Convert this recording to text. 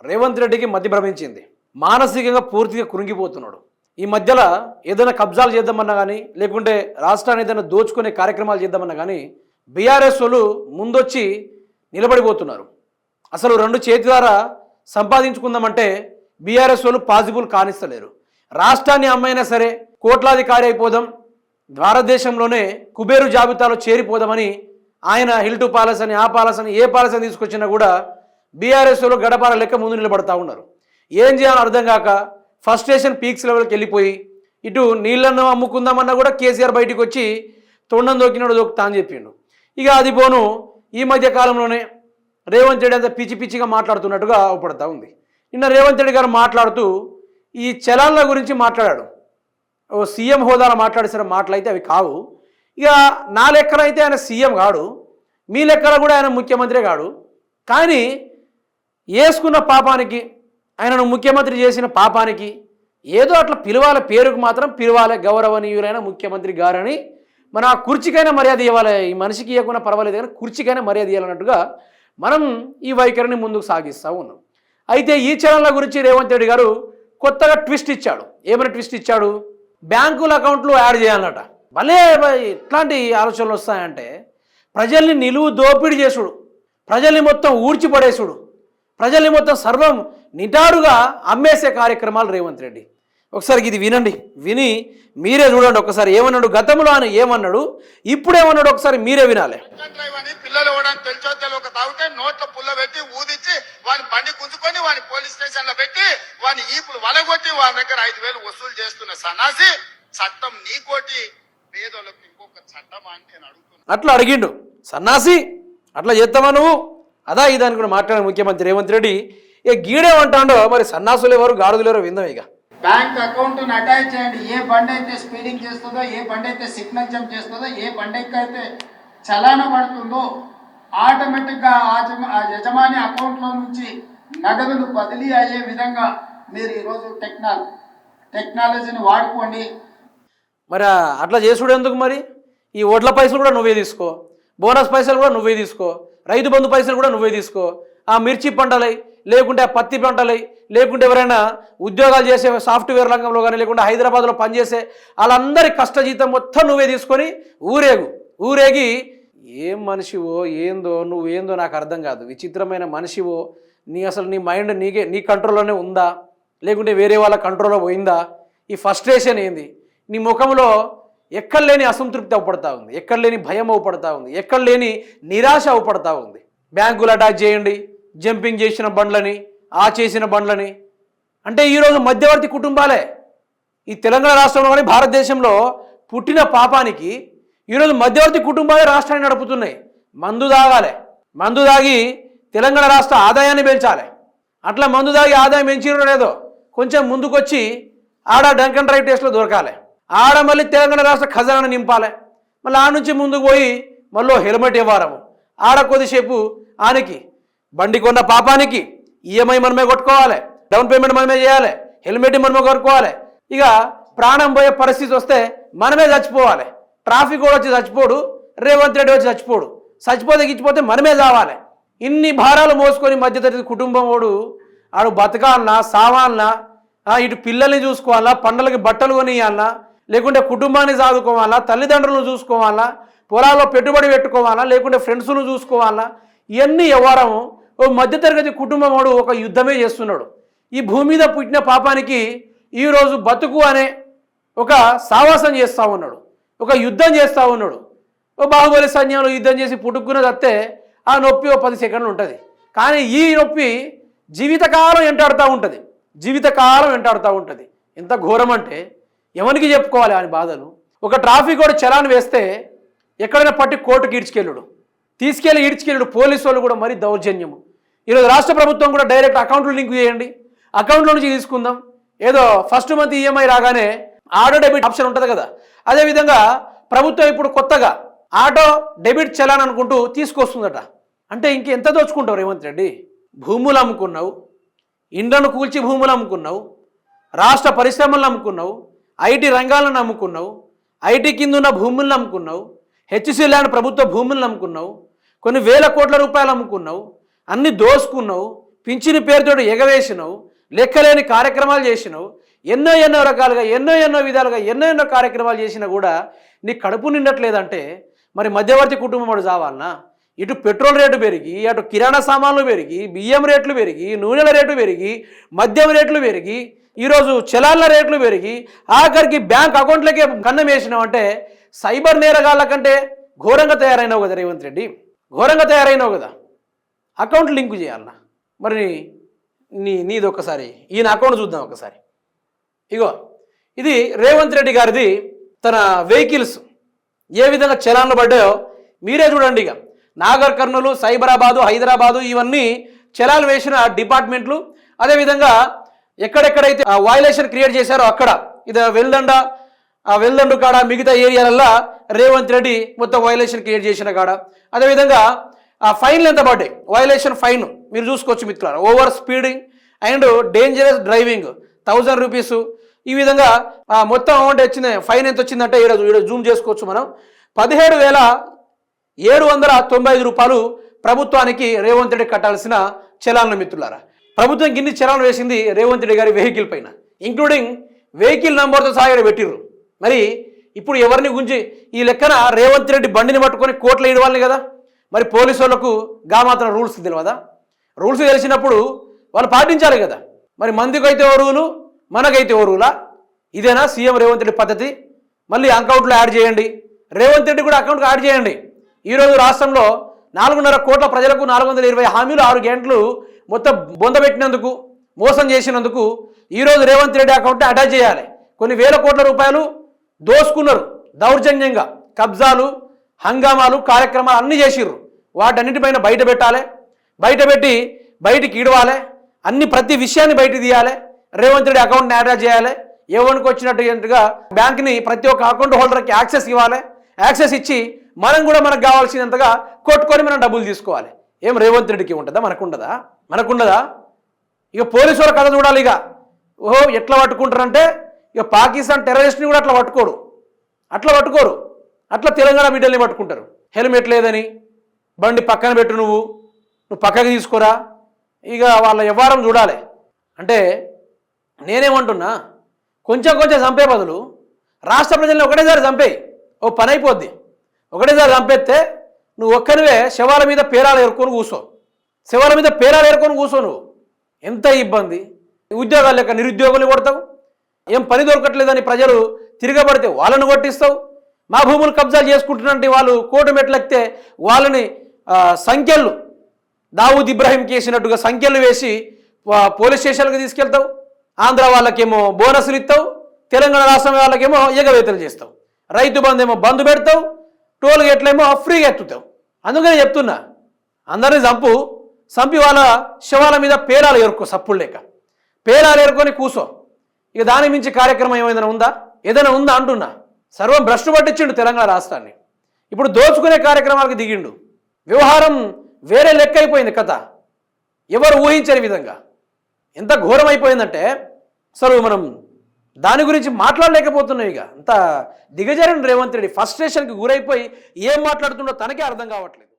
రేవంత్ రెడ్డికి మధ్య భ్రమించింది. మానసికంగా పూర్తిగా కృంగిపోతున్నాడు. ఈ మధ్యలో ఏదైనా కబ్జాలు చేద్దామన్నా కానీ, లేకుంటే రాష్ట్రాన్ని ఏదైనా దోచుకునే కార్యక్రమాలు చేద్దామన్నా కానీ బీఆర్ఎస్ వాళ్ళు ముందొచ్చి నిలబడిపోతున్నారు. అసలు రెండు చేతి ద్వారా సంపాదించుకుందామంటే బీఆర్ఎస్ వాళ్ళు పాజిబుల్ కానిస్తలేరు. రాష్ట్రాన్ని అమ్మైనా సరే కోట్లాధికారి అయిపోదాం, భారతదేశంలోనే కుబేరు జాబితాలో చేరిపోదామని ఆయన హిల్టు ప్యాలెస్ అని ఆ ప్యాలెస్ అని ఏ ప్యాలెస్ అని తీసుకొచ్చినా కూడా బీఆర్ఎస్లో గడపాల లెక్క ముందు నిలబడతా ఉన్నారు. ఏం చేయాలో అర్థం కాక ఫ్రస్ట్రేషన్ పీక్స్ లెవెల్కి వెళ్ళిపోయి ఇటు నీళ్లను అమ్ముకుందామన్నా కూడా కేసీఆర్ బయటికి వచ్చి తొండం దొక్కినాడు దొక్కుతా అని చెప్పిండు. ఇక అది పోను ఈ మధ్య కాలంలోనే రేవంత్ రెడ్డి అంత పిచ్చి పిచ్చిగా మాట్లాడుతున్నట్టుగా అవపడతా ఉంది. నిన్న రేవంత్ రెడ్డి గారు మాట్లాడుతూ ఈ చలాన్ల గురించి మాట్లాడాడు. ఓ సీఎం హోదాలో మాట్లాడేసిన మాటలు అయితే అవి కావు. ఇక నా లెక్కన అయితే ఆయన సీఎం కాడు, మీ లెక్కన కూడా ఆయన ముఖ్యమంత్రి కాడు. కానీ వేసుకున్న పాపానికి, ఆయనను ముఖ్యమంత్రి చేసిన పాపానికి ఏదో అట్లా పిలవాలి, పేరుకు మాత్రం పిలవాలి, గౌరవనీయులైన ముఖ్యమంత్రి గారని. మన ఆ కుర్చీకైనా మర్యాద ఇవ్వాలి, ఈ మనిషికి ఇవ్వకుండా పర్వాలేదు కానీ కుర్చీకైనా మర్యాద ఇవ్వాలన్నట్టుగా మనం ఈ వైఖరిని ముందుకు సాగిస్తూ ఉన్నాం. అయితే ఈ ఛానళ్ళ గురించి రేవంత్ రెడ్డి గారు కొత్తగా ట్విస్ట్ ఇచ్చాడు. ఏమైనా ట్విస్ట్ ఇచ్చాడు? బ్యాంకుల అకౌంట్లు యాడ్ చేయాలన్నట. భలే ఎట్లాంటి ఆలోచనలు వస్తాయంటే, ప్రజల్ని నిలువు దోపిడీ చేసుడు, ప్రజల్ని మొత్తం ఊడ్చిపడేసుడు, ప్రజల్ని మొత్తం సర్వం నిటారుగా అమ్మేసే కార్యక్రమాలు రేవంత్ రెడ్డి. ఒకసారి ఇది వినండి, విని మీరే చూడండి ఒకసారి. ఏమన్నాడు గతంలో అని, ఏమన్నాడు ఇప్పుడు ఏమన్నాడు ఒకసారి మీరే వినాలి. పిల్లలు తెలిసో తెలియక తాగితే నోట్ల పుల్ల పెట్టి ఊదిచ్చి వాని బండి గుంజుకొని వాని పోలీస్ స్టేషన్ లో పెట్టి వాని ఈపులు వలగొట్టి వాని దగ్గర 5,000 వసూలు చేస్తున్న సన్నాసి చట్టం నీకోటి పేదోళ్ళకి ఇంకొక చట్టం అని నేను అడుగుతున్నా. అట్లా అడిగిండు సన్నాసి, అట్లా చేస్తావా నువ్వు? అదా ఇదాని కూడా మాట్లాడిన ముఖ్యమంత్రి రేవంత్ రెడ్డి. ఇక గీడేమంటాడో మరి, సన్నాసులు ఎవరు గాడుదులు ఎవరో విందాం. ఇక బ్యాంక్ అకౌంట్ అటాచ్ చేయండి. ఏ బండి అయితే స్పీడింగ్ చేస్తుందో, ఏ బండి అయితే సిగ్నల్ జంప్ చేస్తుందో, ఏ బండి అయితే చలానా పడుతుందో ఆటోమేటిక్గా ఆ యజమాని అకౌంట్లో నుంచి నగదులు బదిలీ అయ్యే విధంగా మీరు ఈరోజు టెక్నాలజీని వాడుకోండి. మరి అట్లా చేసుడు ఎందుకు? మరి ఈ ఓట్ల పైసలు కూడా నువ్వే తీసుకో, బోనస్ పైసలు కూడా నువ్వే తీసుకో, రైతు బంధు పైసలు కూడా నువ్వే తీసుకో, ఆ మిర్చి పంటలై, లేకుంటే ఆ పత్తి పంటలై, లేకుంటే ఎవరైనా ఉద్యోగాలు చేసే సాఫ్ట్వేర్ రంగంలో కానీ, లేకుంటే హైదరాబాద్లో పనిచేసే వాళ్ళందరి కష్టజీతం మొత్తం నువ్వే తీసుకొని ఊరేగి ఏం మనిషివో ఏందో నువ్వేందో నాకు అర్థం కాదు. విచిత్రమైన మనిషివో, అసలు నీ మైండ్ నీ కంట్రోల్లోనే ఉందా, లేకుంటే వేరే వాళ్ళ కంట్రోల్లో పోయిందా? ఈ ఫ్రస్ట్రేషన్ ఏంది? నీ ముఖంలో ఎక్కడ లేని అసంతృప్తి అవపడతా ఉంది, ఎక్కడ లేని భయం అవపడతా ఉంది, ఎక్కడ లేని నిరాశ అవపడతా ఉంది. బ్యాంకులు అటాచ్ చేయండి, జంపింగ్ చేసిన బండ్లని, ఆ చేసిన బండ్లని. అంటే ఈరోజు మధ్యవర్తి కుటుంబాలే ఈ తెలంగాణ రాష్ట్రంలో కానీ భారతదేశంలో పుట్టిన పాపానికి ఈరోజు మధ్యవర్తి కుటుంబాలే రాష్ట్రాన్ని నడుపుతున్నాయి. మందు దాగి తెలంగాణ రాష్ట్ర ఆదాయాన్ని పెంచాలి. అట్లా మందు దాగి ఆదాయం పెంచినో లేదో కొంచెం ముందుకొచ్చి ఆడ డంకన్ డ్రైవ్ టెస్ట్లో దొరకాలి, ఆడ మళ్ళీ తెలంగాణ రాష్ట్ర ఖజానాను నింపాలి. మళ్ళీ ఆడ నుంచి ముందుకు పోయి మళ్ళీ హెల్మెట్ ఇవ్వారము, ఆడ కొద్దిసేపు ఆనికి బండి కొన్న పాపానికి ఈఎంఐ మనమే కొట్టుకోవాలి, డౌన్ పేమెంట్ మనమే చేయాలి, హెల్మెట్ మనమే కొనుక్కోవాలి. ఇక ప్రాణం పోయే పరిస్థితి వస్తే మనమే చచ్చిపోవాలి. ట్రాఫిక్ కూడా వచ్చి చచ్చిపోడు, రేవంత్ రెడ్డి వచ్చి చచ్చిపోడు, చచ్చిపోతే మనమే చావాలి. ఇన్ని భారాలు మోసుకొని మధ్యతరగతి కుటుంబం ఆడు బతకాలన్నా సావాలన్నా, ఇటు పిల్లల్ని చూసుకోవాలా, పండలకి బట్టలు కొనియాలన్నా, లేకుంటే కుటుంబాన్ని సాదుకోవాలా, తల్లిదండ్రులను చూసుకోవాలా, పొలాల్లో పెట్టుబడి పెట్టుకోవాలా, లేకుంటే ఫ్రెండ్స్ను చూసుకోవాలా, ఇవన్నీ వ్యవహారం ఓ మధ్యతరగతి కుటుంబం ఒక యుద్ధమే చేస్తున్నాడు. ఈ భూమి మీద పుట్టిన పాపానికి ఈరోజు బతుకు అనే ఒక సావాసం చేస్తూ ఉన్నాడు, ఒక యుద్ధం చేస్తూ ఉన్నాడు. ఓ బాహుబలి సైన్యంలో యుద్ధం చేసి పుట్టుకున్న తత్తే ఆ నొప్పి 10 సెకండ్లు ఉంటుంది. కానీ ఈ నొప్పి జీవితకాలం వెంటాడుతూ ఉంటుంది. ఎంత ఘోరం అంటే ఎవరికి చెప్పుకోవాలి అని బాధలు. ఒక ట్రాఫిక్ కూడా చలాన్ వేస్తే ఎక్కడైనా పట్టి కోర్టుకి ఈడ్చుకెళ్ళాడు పోలీసు వాళ్ళు కూడా మరీ దౌర్జన్యము. ఈరోజు రాష్ట్ర ప్రభుత్వం కూడా డైరెక్ట్ అకౌంట్లో లింక్ చేయండి, అకౌంట్లో నుంచి తీసుకుందాం. ఏదో ఫస్ట్ మంత్ ఈఎంఐ రాగానే ఆటో డెబిట్ ఆప్షన్ ఉంటుంది కదా, అదేవిధంగా ప్రభుత్వం ఇప్పుడు కొత్తగా ఆటో డెబిట్ చలాన్ అనుకుంటూ తీసుకొస్తుందట. అంటే ఇంకెంత దోచుకుంటావు రేవంత్ రెడ్డి? భూములు అమ్ముకున్నావు, ఇండ్లను కూల్చి భూములు అమ్ముకున్నావు, రాష్ట్ర పరిశ్రమలను అమ్ముకున్నావు, ఐటీ రంగాలను అమ్ముకున్నావు, ఐటీ కింద ఉన్న భూములను అమ్ముకున్నావు, హెచ్సి ల్యాండ్ ప్రభుత్వ భూములను అమ్ముకున్నావు, కొన్ని వేల కోట్ల రూపాయలు అమ్ముకున్నావు, అన్ని దోసుకున్నావు, పింఛని పేరుతో ఎగవేసినావు, లెక్కలేని కార్యక్రమాలు చేసినావు, ఎన్నో రకాలుగా ఎన్నో విధాలుగా ఎన్నో కార్యక్రమాలు చేసినా కూడా నీ కడుపు నిండట్లేదంటే మరి మధ్యవర్తి కుటుంబం వాడు చావాలన్నా? ఇటు పెట్రోల్ రేటు పెరిగి, అటు కిరాణా సామాన్లు పెరిగి, బియ్యం రేట్లు పెరిగి, నూనెల రేటు పెరిగి, మద్యం రేట్లు పెరిగి, ఈరోజు చలాన్ల రేట్లు పెరిగి, ఆఖరికి బ్యాంక్ అకౌంట్లకే కన్నం వేసినావు అంటే సైబర్ నేరగాళ్ళ కంటే ఘోరంగా తయారైనావు కదా రేవంత్ రెడ్డి, ఘోరంగా తయారైనావు కదా. అకౌంట్ లింకు చేయాలన్నా? మరి నీది ఒకసారి ఈయన అకౌంట్ చూద్దాం ఒకసారి. ఇగో ఇది రేవంత్ రెడ్డి గారిది, తన వెహికల్స్ ఏ విధంగా చలాన్లు పడ్డాయో మీరే చూడండి. ఇక నాగర్ కర్నూలు, సైబరాబాదు, హైదరాబాదు ఇవన్నీ చలాన్లు వేసిన డిపార్ట్మెంట్లు. అదేవిధంగా ఎక్కడెక్కడైతే వయలేషన్ క్రియేట్ చేశారో అక్కడ ఇది వెల్దండు కాడ మిగతా ఏరియాలల్లో రేవంత్ రెడ్డి మొత్తం వయలేషన్ క్రియేట్ చేసిన కాడ. అదేవిధంగా ఆ ఫైన్లు ఎంత పడ్డాయి, వయలేషన్ ఫైన్ మీరు చూసుకోవచ్చు మిత్రులారా. Over speeding and dangerous driving 1000 rupees. ఈ విధంగా మొత్తం అమౌంట్ వచ్చింది. ఫైన్ ఎంత వచ్చిందంటే ఈరోజు జూమ్ చేసుకోవచ్చు మనం, 17,795 రూపాయలు ప్రభుత్వానికి రేవంత్ రెడ్డి కట్టాల్సిన చలాన్లు మిత్రులారా. ప్రభుత్వం గిన్ని చలాన్లు వేసింది రేవంత్ రెడ్డి గారి వెహికల్ పైన, ఇంక్లూడింగ్ వెహికల్ నంబర్తో సహా పెట్టిర్రు. మరి ఇప్పుడు ఎవరిని గురించి ఈ లెక్కన రేవంత్ రెడ్డి బండిని పట్టుకొని కోట్లు ఇవ్వాలి కదా. మరి పోలీసు వాళ్ళకు మాత్రం రూల్స్ తెలియదా? రూల్స్ తెలిసినప్పుడు వాళ్ళు పాటించాలి కదా. మరి మందికైతే ఓ రూలు, మనకైతే ఓ రూలా? ఇదేనా సీఎం రేవంత్ రెడ్డి పద్ధతి? మళ్ళీ అకౌంట్లో యాడ్ చేయండి, రేవంత్ రెడ్డి కూడా అకౌంట్కి యాడ్ చేయండి. ఈరోజు రాష్ట్రంలో 4.5 కోట్ల ప్రజలకు 420 హామీలు 6 గంటలు మొత్తం బొందబెట్టినందుకు, మోసం చేసినందుకు ఈరోజు రేవంత్ రెడ్డి అకౌంట్ అటాచ్ చేయాలి. కొన్ని వేల కోట్ల రూపాయలు దోసుకున్నారు దౌర్జన్యంగా, కబ్జాలు, హంగామాలు, కార్యక్రమాలు అన్నీ చేసిర్రు. వాటన్నిటిపైన బయట పెట్టాలి, బయటపెట్టి బయటికి ఇడవాలి, ప్రతి విషయాన్ని బయట తీయాలి. రేవంత్ రెడ్డి అకౌంట్ని అటాచ్ చేయాలి. ఎవరికి వచ్చినట్టుగా బ్యాంక్ని ప్రతి ఒక్క అకౌంట్ హోల్డర్కి యాక్సెస్ ఇవ్వాలి. యాక్సెస్ ఇచ్చి మనం కూడా మనకు కావాల్సినంతగా కొట్టుకొని మనం డబ్బులు తీసుకోవాలి. ఏం రేవంత్ రెడ్డికి ఉంటుందా? మనకుండదా? ఇక పోలీసు వాళ్ళ కథ చూడాలి. ఇక ఓహో ఎట్లా పట్టుకుంటారంటే ఇక పాకిస్తాన్ టెర్రరిస్ట్ని కూడా అట్లా పట్టుకోరు, అట్లా తెలంగాణ బిడ్డల్ని పట్టుకుంటారు. హెల్మెట్ లేదని బండి పక్కన పెట్టు, నువ్వు పక్కకి తీసుకోరా. ఇక వాళ్ళ వ్యవహారం చూడాలి. అంటే నేనేమంటున్నా, కొంచెం చంపే బదులు రాష్ట్ర ప్రజల్ని ఒకటేసారి చంపేయి, ఓ పని అయిపోద్ది. ఒకటేసారి చంపేస్తే నువ్వు ఒక్కనివే శవాల మీద పేరాలు ఏరుకొని కూర్చో, నువ్వు ఎంత ఇబ్బంది. ఉద్యోగాలు లేక నిరుద్యోగులు కొడతావు, ఏం పని దొరకట్లేదని ప్రజలు తిరగబడితే వాళ్ళను కొట్టిస్తావు. మా భూములు కబ్జాలు చేసుకుంటున్నట్టు వాళ్ళు కోర్టు మెట్లెక్కితే వాళ్ళని సంఖ్యలు దావూద్ ఇబ్రాహీంకి వేసినట్టుగా సంఖ్యలు వేసి పోలీస్ స్టేషన్లకు తీసుకెళ్తావు. ఆంధ్ర వాళ్ళకేమో బోనస్లు ఇస్తావు, తెలంగాణ రాష్ట్రం వాళ్ళకేమో ఎగవేతలు చేస్తావు. రైతు బంధు ఏమో బంధు పెడతావు, టోల్ గేట్లేమో ఫ్రీగా ఎత్తుతావు. అందుకని చెప్తున్నా, అందరినీ చంపి వాళ్ళ శవాల మీద పేరాలు ఏరుకో, సప్పులు లేక పేరాలు ఏరుకొని కూసో. ఇక దాని మించి కార్యక్రమం ఏదైనా ఉందా అంటున్నా. సర్వం భ్రష్టు పట్టించిండు తెలంగాణ రాష్ట్రాన్ని. ఇప్పుడు దోచుకునే కార్యక్రమాలకు దిగిండు. వ్యవహారం వేరే లెక్క అయిపోయింది కథ, ఎవరు ఊహించని విధంగా. ఎంత ఘోరం అయిపోయిందంటే అసలు మనం దాని గురించి మాట్లాడలేకపోతున్నాం. ఇక అంత దిగజారిన రేవంత్ రెడ్డి ఫ్రస్ట్రేషన్కి గురైపోయి ఏం మాట్లాడుతుండో తనకే అర్థం కావట్లేదు.